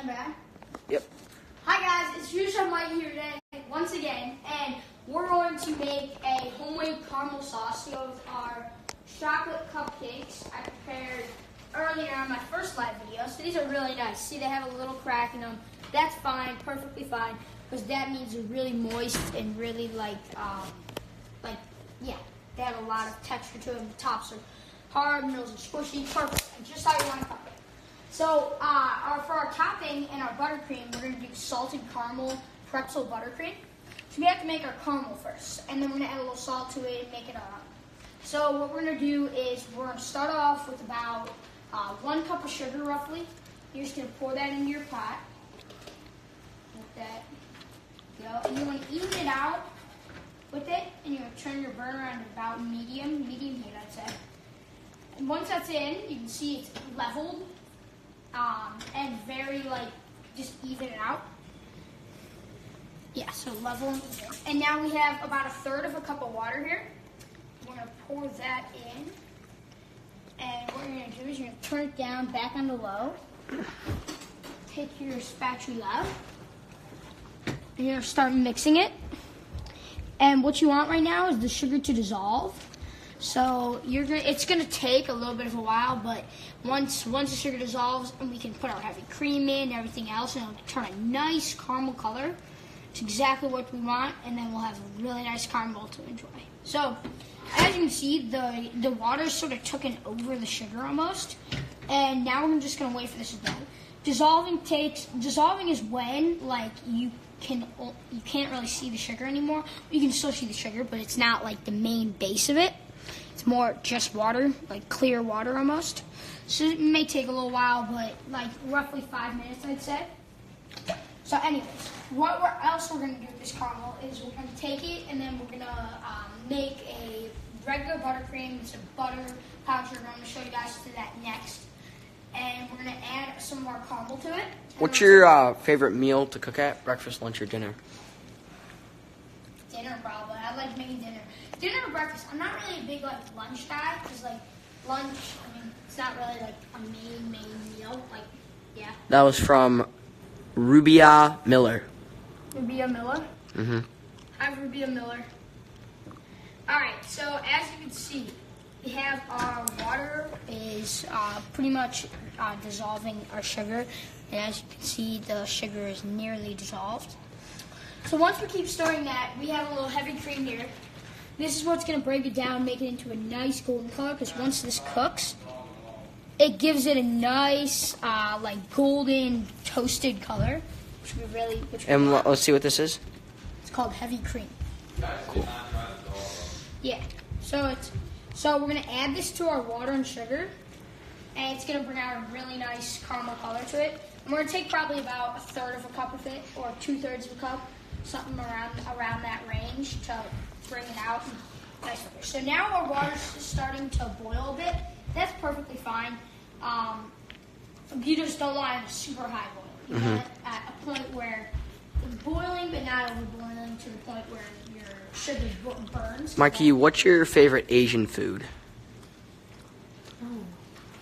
I'm back. Yep. Hi guys, it's JuniorChef Mikey here today, once again, and we're going to make a homemade caramel sauce to go with our chocolate cupcakes I prepared earlier on my first live video. So these are really nice. See, they have a little crack in them. That's fine, perfectly fine, because that means they're really moist and really yeah, they have a lot of texture to them. The tops are hard, middles are squishy, perfect, and just how you want to cook it. So for our topping and our buttercream, we're going to do salted caramel pretzel buttercream. So we have to make our caramel first, and then we're going to add a little salt to it and make it our own. So what we're going to do is we're going to start off with about 1 cup of sugar roughly. You're just going to pour that into your pot. Like that. And you want to even it out with it, and you're going to turn your burner on to about medium heat, I'd say. And once that's in, you can see it's leveled. And very just even it out. Yeah, so level. And now we have about 1/3 cup of water here. We're going to pour that in. And what you're going to do is you're going to turn it down back on the low. Take your spatula. And you're going to start mixing it. And what you want right now is the sugar to dissolve. So it's gonna take a little bit of a while, but once the sugar dissolves and we can put our heavy cream in and everything else, and it'll turn a nice caramel color. It's exactly what we want, and then we'll have a really nice caramel to enjoy. So as you can see, the water sort of taken over the sugar almost, and now we're just gonna wait for this to go. Dissolving is when you can't really see the sugar anymore. You can still see the sugar, but it's not like the main base of it. It's more just water, like clear water almost. So it may take a little while, but roughly 5 minutes, I'd say. So anyways, what else we're going to do with this caramel is we're going to take it and then we're going to make a regular buttercream. It's a butter powder. I'm going to show you guys to that next. And we're going to add some more caramel to it. What's your favorite meal to cook at? Breakfast, lunch, or dinner? Dinner, probably. I like making dinner. Dinner or breakfast. I'm not really a big lunch guy, because lunch, it's not really a main meal. Yeah. That was from Rubia Miller. Rubia Miller? Mm-hmm. Hi, Rubia Miller. Alright, so as you can see, we have our water is pretty much dissolving our sugar. And as you can see, the sugar is nearly dissolved. So once we keep stirring that, we have a little heavy cream here. This is what's going to break it down, make it into a nice golden color, because once this cooks, it gives it a nice, golden toasted color, which we really. Let's see what this is. It's called heavy cream. Cool. Yeah. So we're going to add this to our water and sugar, and it's going to bring out a really nice caramel color to it. And we're going to take probably about 1/3 cup of it, or 2/3 cup, something around that range to bring it out. Nice. So now our water's starting to boil a bit. That's perfectly fine. You just don't want a super high boil. You want it at a point where it's boiling, but not over boiling to the point where your sugar burns. Mikey, what's your favorite Asian food?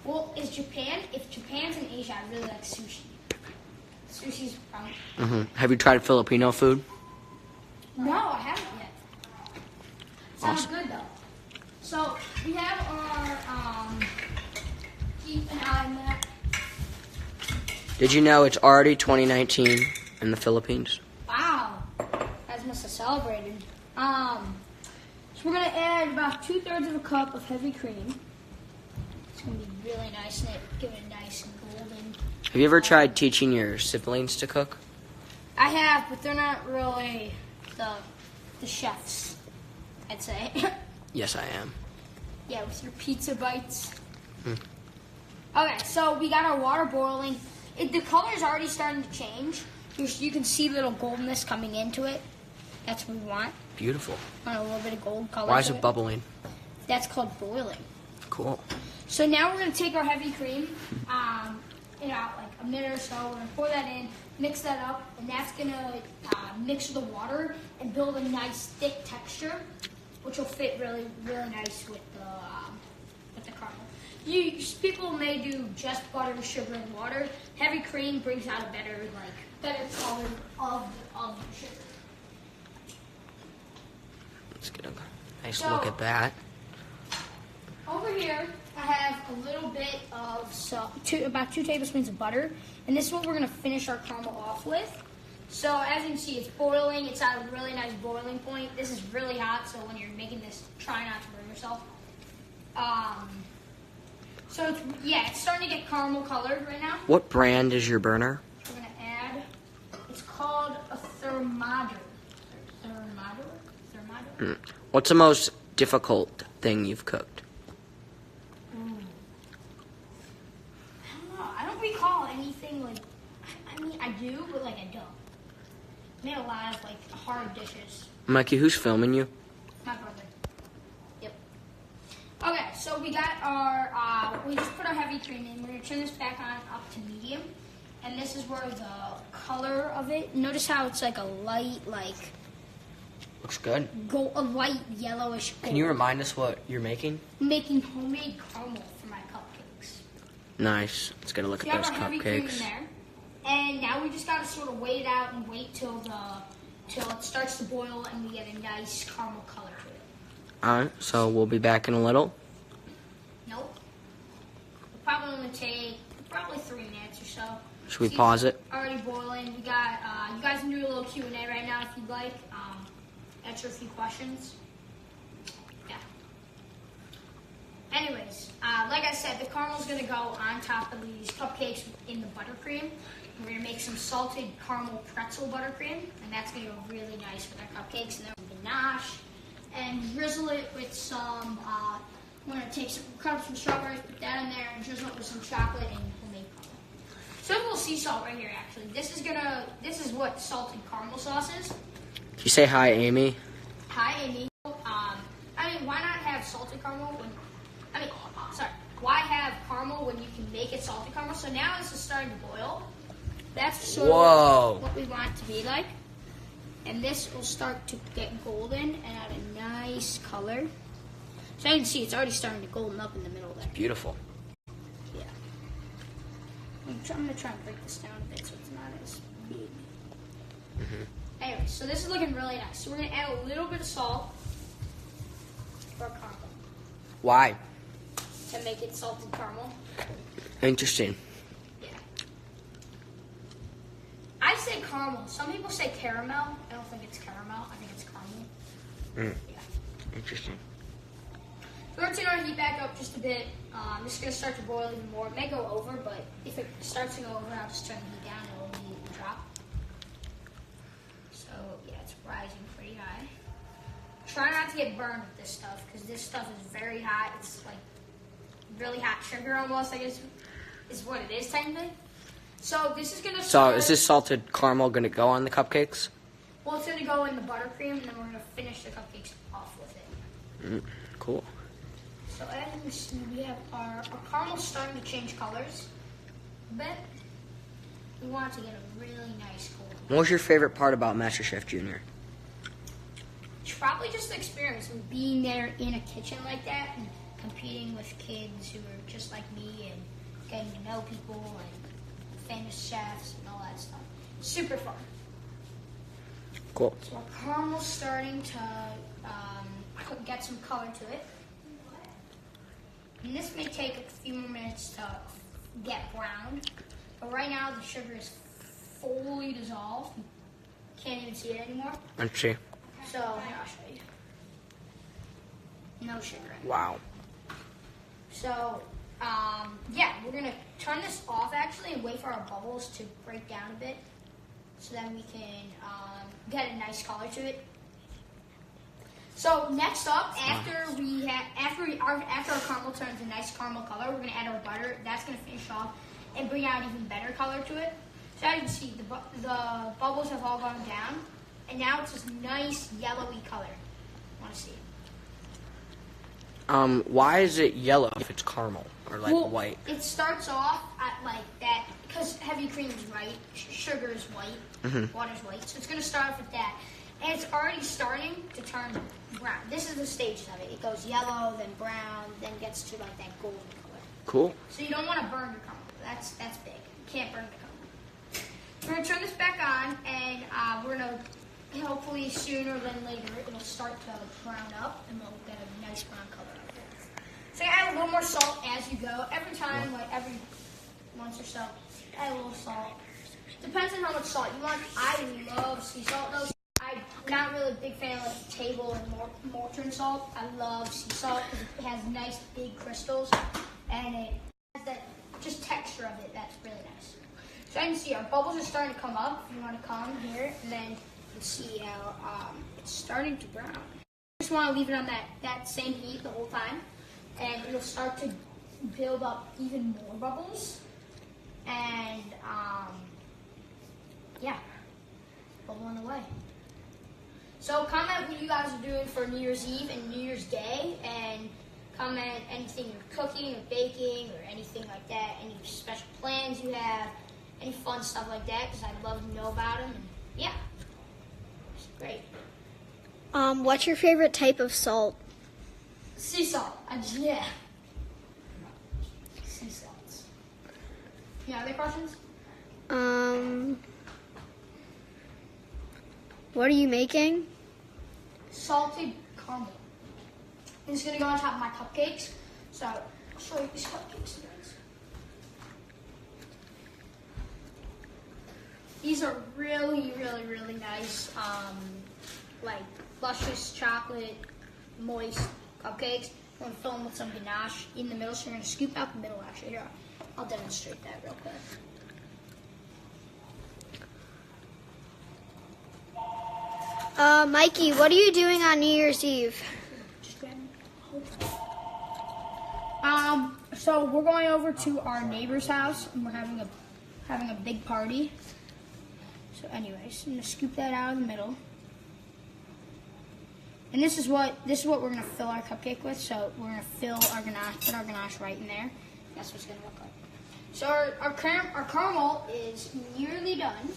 Well, if Japan's in Asia, I really like sushi. Sushi's probably. Have you tried Filipino food? No, I haven't yet. Sounds Awesome. good though. So we have our keep an eye on that. Did you know it's already 2019 in the Philippines? Wow, guys must have celebrated. So we're gonna add about 2/3 cup of heavy cream. It's gonna be really nice and give it a nice golden. Have you ever tried teaching your siblings to cook? I have, but they're not really the chefs, I'd say. Yes, I am. Yeah, with your pizza bites. Okay, so we got our water boiling. The color is already starting to change. You can see little goldenness coming into it. That's what we want. Beautiful. Want a little bit of gold color. Why is it bubbling? That's called boiling. Cool. So now we're going to take our heavy cream, in about a minute or so. We're going to pour that in, mix that up, and that's going to mix with the water and build a nice thick texture, which will fit really, really nice with the caramel. People may do just butter, sugar, and water. Heavy cream brings out a better color of the sugar. Let's get a nice look at that. Over here, I have a little bit of about 2 tablespoons of butter, and this is what we're gonna finish our caramel off with. So as you can see, it's boiling. It's at a really nice boiling point. This is really hot, so when you're making this, try not to burn yourself. So it's starting to get caramel colored right now. What brand is your burner? We're gonna add. It's called a thermometer. What's the most difficult thing you've cooked? I don't know. I don't recall anything like. I mean, I do, but I don't. Made a lot of hard dishes. Mikey, who's filming you? My brother. Yep. Okay, so we got our. We just put our heavy cream in. We're gonna turn this back on up to medium, and this is where the color of it. Notice how it's a light Looks good. a light yellowish gold. Can you remind us what you're making? I'm making homemade caramel for my cupcakes. Nice. Let's get a look So at we those have our heavy cream in cupcakes. there. And now we just gotta sort of wait it out and wait till it starts to boil and we get a nice caramel color to it. Alright, so we'll be back in a little. Nope. It'll probably only take 3 minutes or so. Should we pause it? Already boiling. We got you guys can do a little Q&A right now if you'd like. Answer a few questions. Yeah. Anyways, like I said, the caramel's gonna go on top of these cupcakes in the buttercream. We're gonna make some salted caramel pretzel buttercream, and that's gonna go really nice with our cupcakes. And then we ganache and drizzle it with some. I'm gonna cut up some strawberries, put that in there, and drizzle it with some chocolate and homemade caramel. So a little sea salt right here. Actually, this is what salted caramel sauce is. Can you say hi, Amy? Hi, Amy. Why not have salted caramel why have caramel when you can make it salted caramel? So now this is starting to boil. That's sort of what we want it to be like. And this will start to get golden and add a nice color. So you can see it's already starting to golden up in the middle there. Beautiful. Yeah. I'm going to try and break this down a bit so it's not as big. Anyway, so this is looking really nice. So we're going to add a little bit of salt for our caramel Why? to make it salted caramel. Interesting. Yeah. I say caramel. Some people say caramel. I don't think it's caramel. I think it's caramel. Yeah. Interesting. We're going to turn our heat back up just a bit. This is going to start to boil even more. It may go over, but if it starts to go over, I'll just turn the heat down and it'll immediately drop. So, yeah, it's rising pretty high. Try not to get burned with this stuff because this stuff is very hot. It's really hot sugar almost, I guess, is what it is technically. So this is gonna start. So is this salted caramel gonna go on the cupcakes? Well, it's gonna go in the buttercream, and then we're gonna finish the cupcakes off with it. Cool. So as you can see, we have our caramel starting to change colors a bit. We want it to get a really nice color. What was your favorite part about MasterChef Junior? It's probably just the experience of being there in a kitchen like that and competing with kids who are just like me and getting to know people and famous chefs and all that stuff. Super fun. Cool. So our caramel's starting to get some color to it. And this may take a few more minutes to get brown. But right now the sugar is fully dissolved. You can't even see it anymore. Let's see. So I'll show you. No sugar in it. Wow. So, yeah, we're going to turn this off actually and wait for our bubbles to break down a bit so then we can get a nice color to it. So next up, after our caramel turns a nice caramel color, we're going to add our butter. That's going to finish off and bring out even better color to it. So as you can see, the bubbles have all gone down, and now it's this nice yellowy color. Want to see it? Why is it yellow if it's caramel or white? It starts off at that because heavy cream is white, sugar is white, water's white. So it's going to start off with that. And it's already starting to turn brown. This is the stages of it. It goes yellow, then brown, then gets to that golden color. Cool. So you don't want to burn your caramel. That's big. You can't burn the caramel. We're going to turn this back on, and we're going to, hopefully sooner than later, it'll start to brown up, and we'll get a nice brown color out of it. So you add a little more salt as you go. Every time, like every once or so, add a little salt. Depends on how much salt you want. I love sea salt though. I'm not really a big fan of like table and Morton salt. I love sea salt because it has nice big crystals and it has that just texture of it that's really nice. So I can see our bubbles are starting to come up. If you want to come here, and then you can see how it's starting to brown. Just want to leave it on that same heat the whole time, and it'll start to build up even more bubbles. And yeah, bubbling away. So comment what you guys are doing for New Year's Eve and New Year's Day, and comment anything you're cooking or baking or anything like that, any special plans you have, any fun stuff like that, because I'd love to know about them. And yeah, it's great. What's your favorite type of salt? Sea salt. Yeah. Sea salts. Yeah, other questions? What are you making? Salted caramel. It's gonna go on top of my cupcakes. So I'll show you these cupcakes, guys. These are really, really, really nice. Like luscious chocolate, moist cupcakes. I'm gonna fill them with some ganache in the middle. So you're gonna scoop out the middle. Actually, here, I'll demonstrate that real quick. Mikey, what are you doing on New Year's Eve? Just grab it. So we're going over to our neighbor's house and we're having a big party. So anyways, I'm gonna scoop that out of the middle. And this is what we're gonna fill our cupcake with. So we're gonna fill our ganache, put our ganache right in there. That's what it's gonna look like. So our caramel is nearly done.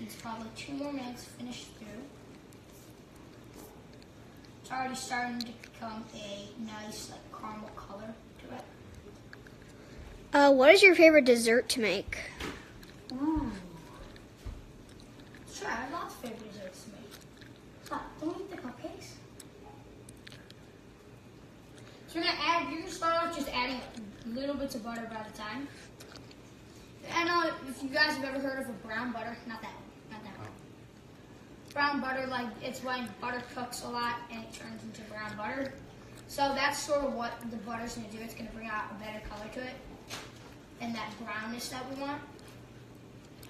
It's probably 2 more minutes to finish through. It's already starting to become a nice like caramel color to it. What is your favorite dessert to make? Ooh. Sure, I have lots of favorite desserts to make. Stop, don't eat the cupcakes. So you're gonna start off just adding little bits of butter by the time. I know if you guys have ever heard of a brown butter, not that one. Brown butter, like it's when butter cooks a lot and it turns into brown butter. So that's sort of what the butter's gonna do. It's gonna bring out a better color to it and that brownness that we want.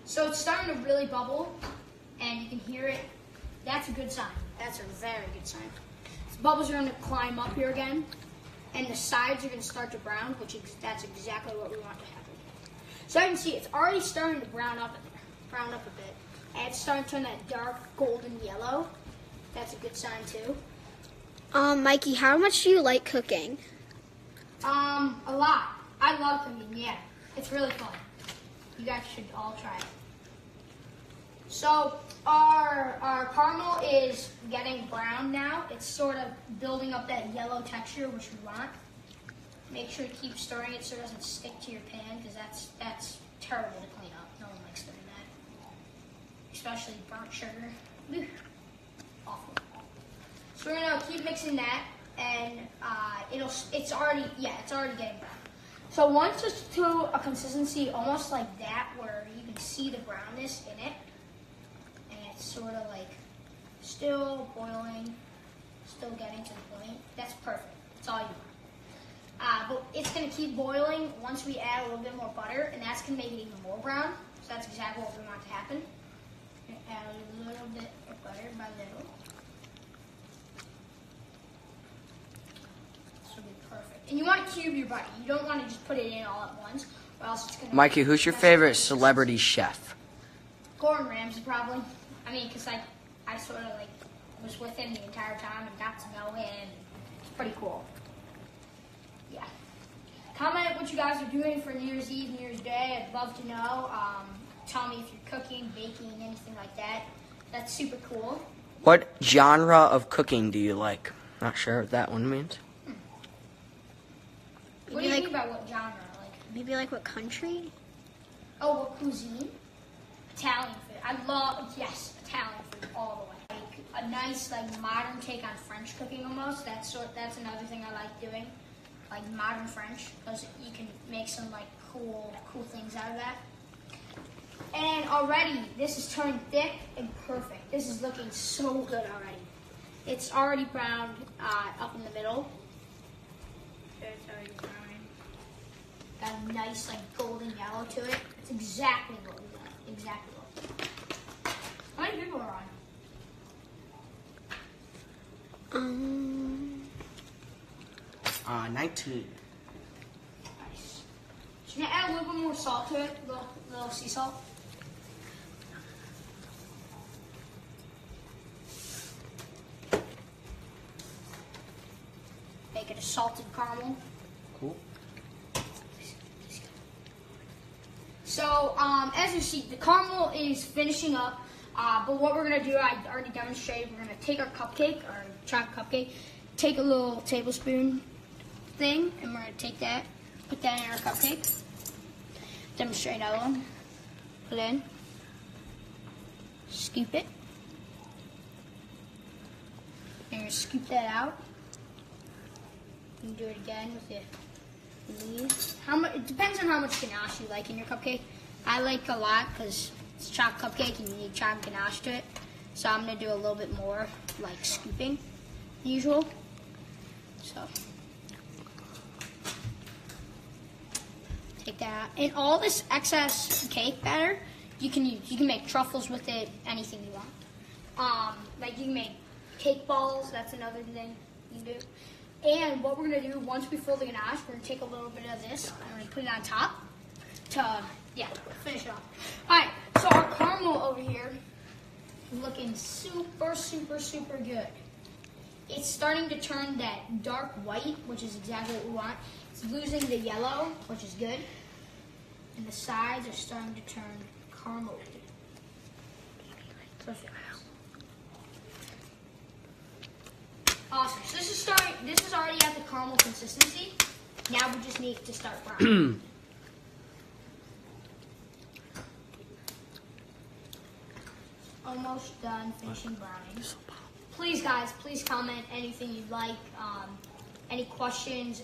So it's starting to really bubble and you can hear it. That's a good sign. That's a very good sign. The bubbles are gonna climb up here again and the sides are gonna start to brown, that's exactly what we want to happen. So you can see it's already starting to brown up a bit. And it's starting to turn that dark golden yellow. That's a good sign too. Mikey, how much do you like cooking? A lot. I love cooking, yeah. It's really fun. You guys should all try it. So our caramel is getting brown now. It's sort of building up that yellow texture, which we want. Make sure to keep stirring it so it doesn't stick to your pan, because that's terrible to clean up. No one likes doing that. Especially burnt sugar. Ugh. Awful. So we're gonna keep mixing that, and it's already getting brown. So once it's to a consistency almost like that, where you can see the brownness in it, and it's sort of like still boiling, still getting to the point. That's perfect. That's all you want. But it's gonna keep boiling once we add a little bit more butter, and that's gonna make it even more brown. So that's exactly what we want to happen. Add a little bit of butter by little. This will be perfect. And you want to cube your butter. You don't want to just put it in all at once, or else it's gonna. Mikey, who's your favorite celebrity chef? Gordon Ramsay, probably. I mean, because I sort of like was with him the entire time and got to know him. It's pretty cool. Yeah. Comment what you guys are doing for New Year's Eve, New Year's Day. I'd love to know. Tell me if you're cooking, baking, anything like that. That's super cool. What genre of cooking do you like? Not sure what that one means. What do you mean by what genre? Like Maybe like what country? oh, what cuisine? Italian food. I love Italian food all the way. Like a nice like modern take on French cooking almost. That's another thing I like doing. Like modern French, because you can make some like cool things out of that. And already, this is turning thick and perfect. This is looking so good already. It's already browned up in the middle. It's already browning. Got a nice like golden yellow to it. It's exactly what we want. Exactly what we want. How many people are on? 19. Nice. Should I add a little bit more salt to it? A little sea salt? Make it a salted caramel. Cool. So, as you see, the caramel is finishing up. But what we're gonna do, I already demonstrated. We're gonna take our cupcake, our chocolate cupcake, take a little tablespoon thing, and we're gonna take that, put that in our cupcake. Demonstrate another one. Put it in. Scoop it. And you're gonna scoop that out. You can do it again with the leaves. It depends on how much ganache you like in your cupcake. I like a lot because it's chocolate cupcake and you need chocolate ganache to it. So I'm gonna do a little bit more like scooping than usual. So take that and all this excess cake batter you can use. You can make truffles with it, anything you want. Like you can make cake balls. That's another thing you can do. And what we're gonna do once we fill the ganache, we're gonna take a little bit of this and we're gonna put it on top to finish it off. All right, so our caramel over here is looking super, super, super good. It's starting to turn that dark white, which is exactly what we want. It's losing the yellow, which is good. And the sides are starting to turn caramel. Perfect. Awesome. So this is already at the caramel consistency. Now we just need to start browning. Almost done finishing browning. Please, guys, please comment anything you'd like, any questions,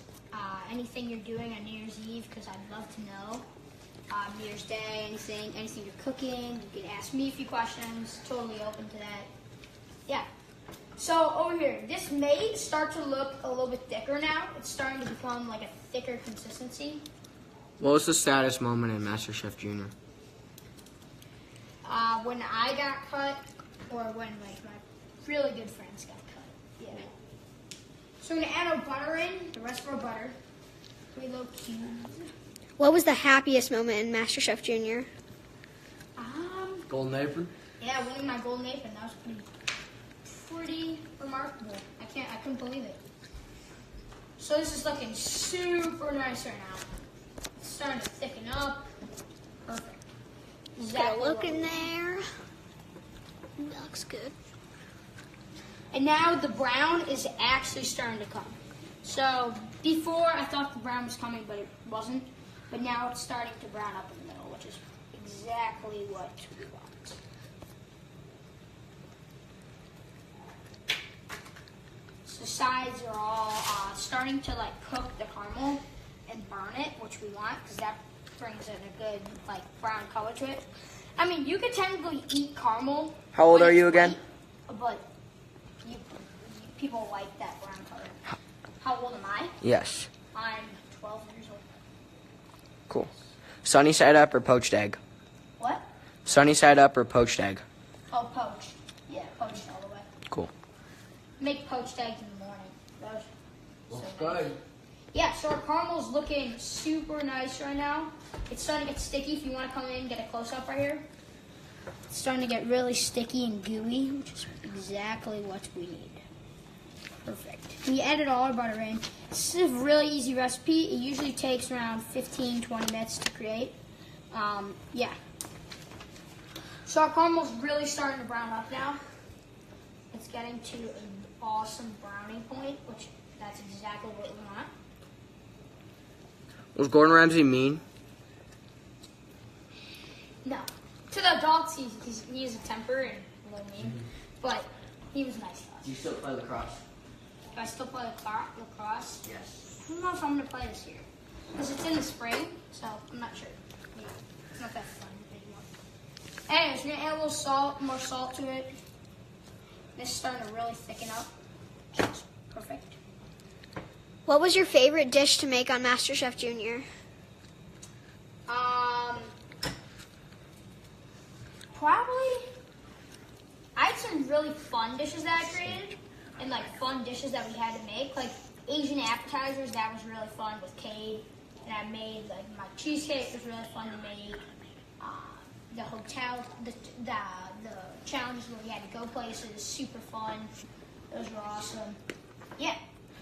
anything you're doing on New Year's Eve, because I'd love to know. New Year's Day, anything you're cooking. You can ask me a few questions. Totally open to that. Yeah. So over here, this may start to look a little bit thicker now. It's starting to become like a thicker consistency. What was the saddest moment in MasterChef Junior? When I got cut, or when like my really good friends got cut. Yeah. So we're gonna add our butter in, the rest of our butter. 3 little cubes. What was the happiest moment in MasterChef Junior? Golden apron? Yeah, winning my golden apron. That was pretty remarkable. I couldn't believe it. So this is looking super nice right now. It's starting to thicken up. Perfect. Got a look in there. That looks good. And now the brown is actually starting to come. So before I thought the brown was coming, but it wasn't. But now it's starting to brown up in the middle, which is exactly what we want. So the sides are all starting to like cook the caramel and burn it, which we want because that brings in a good like brown color to it. I mean, you could technically eat caramel. How old when are it's you again? white, but people like that brown color. How old am I? Yes. I'm 12 years old. Cool. Sunny side up or poached egg? What? Sunny side up or poached egg? Oh, poached. Yeah, poached all the way. Cool. Make poached eggs in the morning. That was so good. nice. Yeah, so our caramel's looking super nice right now. It's starting to get sticky. If you want to come in and get a close-up right here. It's starting to get really sticky and gooey, which is exactly what we need. Perfect. We added all our butter in. This is a really easy recipe. It usually takes around 15-20 minutes to create. Yeah. So our caramel's really starting to brown up now. It's getting to an awesome browning point, which that's exactly what we want. Was Gordon Ramsay mean? No. To the adults, he has a temper and a little mean. But he was nice to us. Do you still play lacrosse? Do I still play lacrosse? Yes. I don't know if I'm going to play this year. Because it's in the spring, so I'm not sure. Yeah, it's not that fun anymore. Anyways, we're going to add a little salt, more salt to it. This is starting to really thicken up. Which is perfect. What was your favorite dish to make on MasterChef Junior? Probably, I had some really fun dishes that I created, and like fun dishes that we had to make, like Asian appetizers. That was really fun with Cade, and I made like my cheesecake was really fun to make. The hotel, the challenges where we had to go places, super fun. Those were awesome. Yeah.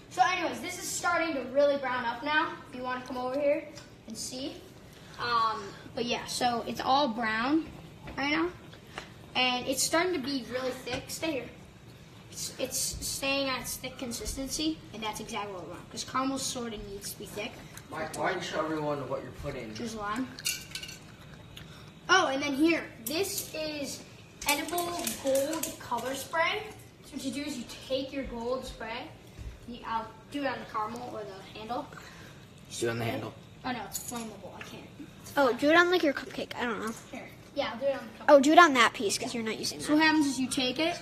So, anyways, this is starting to really brown up now. If you want to come over here and see. But yeah, so it's all brown right now, and it's starting to be really thick. Stay here. It's staying at its thick consistency, and that's exactly what we want. Because caramel sort of needs to be thick. Mike, why don't you show everyone what you're putting? Drizzle on. Oh, and then here, this is edible gold color spray. So what you do is you take your gold spray. I'll do it on the caramel or the handle. Just do it on the handle. Oh no, it's flammable. I can't. Oh, do it on like your cupcake. I don't know. Here. Yeah, I'll do it on the cup. Oh, do it on that piece because you're not using So that. what happens is you take it,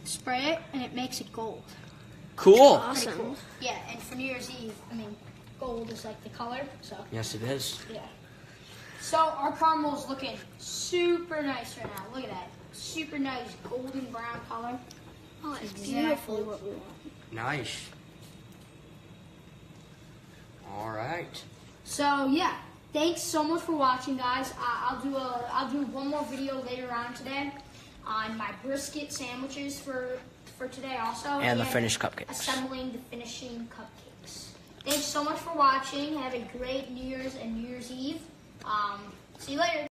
spray it, and it makes it gold. Cool. Awesome. Cool. Yeah, and for New Year's Eve, gold is like the color. So Yes, it is. yeah. So our caramel is looking super nice right now. Look at that. Super nice golden brown color. Oh, it's Exactly beautiful. what we want. Nice. All right. So yeah, thanks so much for watching, guys. I'll do one more video later on today on my brisket sandwiches for today also, And the finished cupcakes. Assembling the finishing cupcakes. Thanks so much for watching. Have a great New Year's and New Year's Eve. See you later.